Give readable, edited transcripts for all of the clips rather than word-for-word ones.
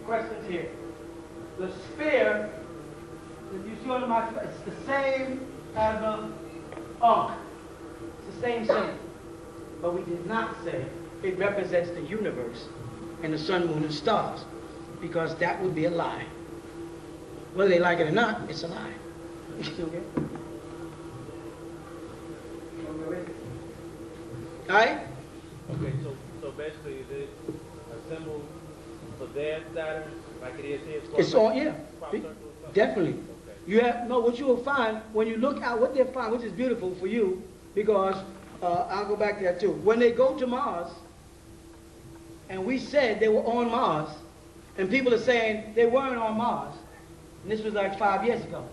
questions here. The sphere, if you see on my, it's the same as the ark. It's the same thing. But we did not say it represents the universe and the sun, moon, and stars, because that would be a lie. Whether they like it or not, it's a lie. Okay? All right? Okay, so basically, is it a symbol for their Saturn, like it is here? It's all, yeah, definitely. Okay. You have, no, what you will find when you look at what they find, which is beautiful for you, because I'll go back to that too. When they go to Mars, and we said they were on Mars, and people are saying they weren't on Mars, and this was like 5 years ago,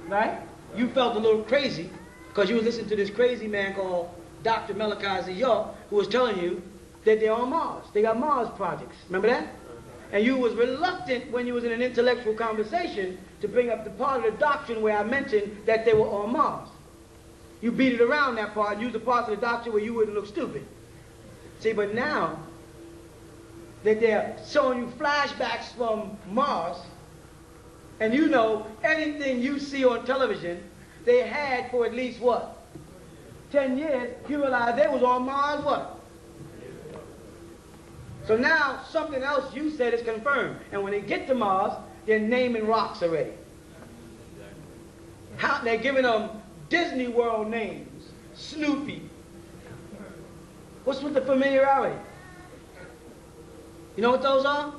right? You felt a little crazy because you were listening to this crazy man called Dr. Malachi Z, who was telling you that they're on Mars. They got Mars projects. Remember that? And you was reluctant when you was in an intellectual conversation to bring up the part of the doctrine where I mentioned that they were on Mars. You beat it around that part and used the parts of the doctrine where you wouldn't look stupid. See, but now that they're showing you flashbacks from Mars, and you know anything you see on television, they had for at least what? 10 years, you realize they was on Mars, what? So now something else you said is confirmed. And when they get to Mars, they're naming rocks already. How, they're giving them Disney World names. Snoopy. What's with the familiarity? You know what those are?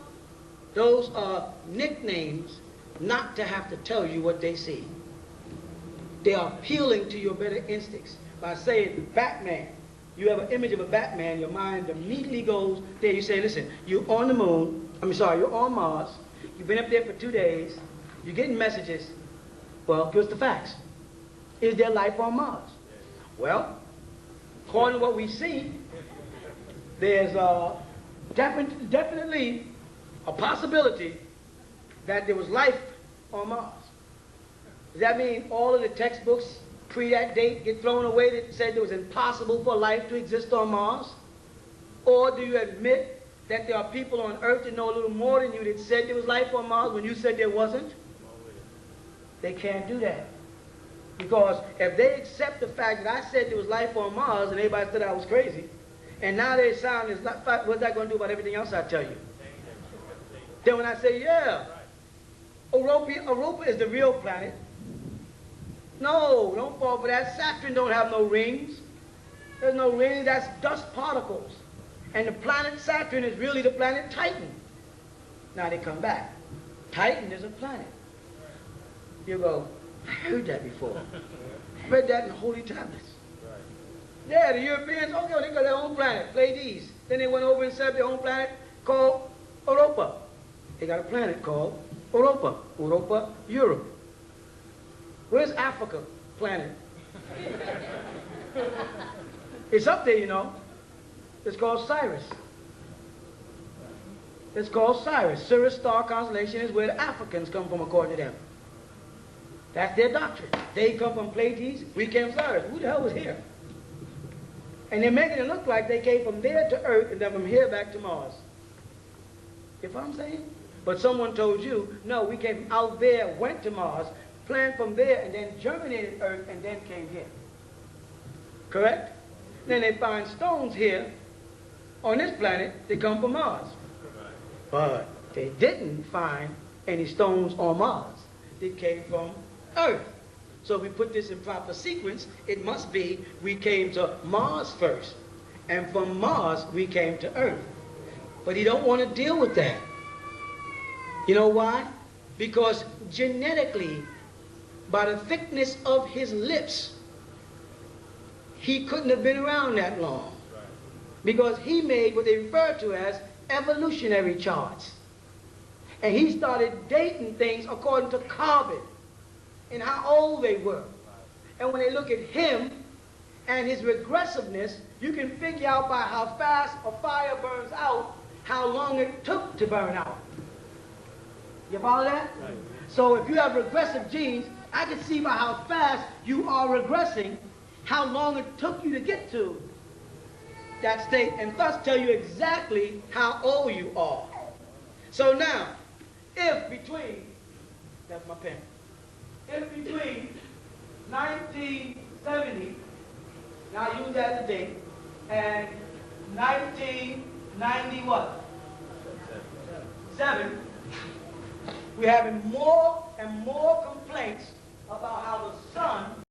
Those are nicknames not to have to tell you what they see. They are appealing to your better instincts. By saying Batman, you have an image of a Batman, your mind immediately goes there. You say, listen, you're on the moon, you're on Mars, you've been up there for 2 days, you're getting messages. Well, give us the facts. Is there life on Mars? Well, according to what we see, there's definitely a possibility that there was life on Mars. Does that mean all of the textbooks pre that date get thrown away that said it was impossible for life to exist on Mars? Or do you admit that there are people on Earth that know a little more than you that said there was life on Mars when you said there wasn't? They can't do that. Because if they accept the fact that I said there was life on Mars and everybody said I was crazy, and now they sound, what's that going to do about everything else I tell you? Then when I say, yeah, Europa is the real planet. No, don't fall for that. Saturn don't have no rings. There's no rings. That's dust particles. And the planet Saturn is really the planet Titan. Now they come back. Titan is a planet. You go, I heard that before. I read that in the Holy Tablets. Yeah, the Europeans, okay, well, they got their own planet, Pleiades. Then they went over and set up their own planet called Europa. They got a planet called Europa. Europa, Europe. Where's Africa planet? It's up there, you know. It's called Sirius. It's called Sirius. Sirius star constellation is where the Africans come from, according to them. That's their doctrine. They come from Pleiades, we came from Sirius. Who the hell was here? And they're making it look like they came from there to Earth and then from here back to Mars. You know what I'm saying? But someone told you, no, we came from out there, went to Mars, planned from there, and then germinated Earth, and then came here. Correct? Then they find stones here on this planet that come from Mars. But they didn't find any stones on Mars that came from Earth. So if we put this in proper sequence, it must be we came to Mars first, and from Mars we came to Earth. But he don't want to deal with that. You know why? Because genetically, by the thickness of his lips, he couldn't have been around that long. Because he made what they refer to as evolutionary charts. And he started dating things according to carbon and how old they were. And when they look at him and his regressiveness, you can figure out by how fast a fire burns out, how long it took to burn out. You follow that? Right. So if you have regressive genes, I can see by how fast you are regressing, how long it took you to get to that state, and thus tell you exactly how old you are. So now, if between, that's my pen, if between 1970, now I use that as a date, and 1990 what? 7, we're having more and more complaints about how the sun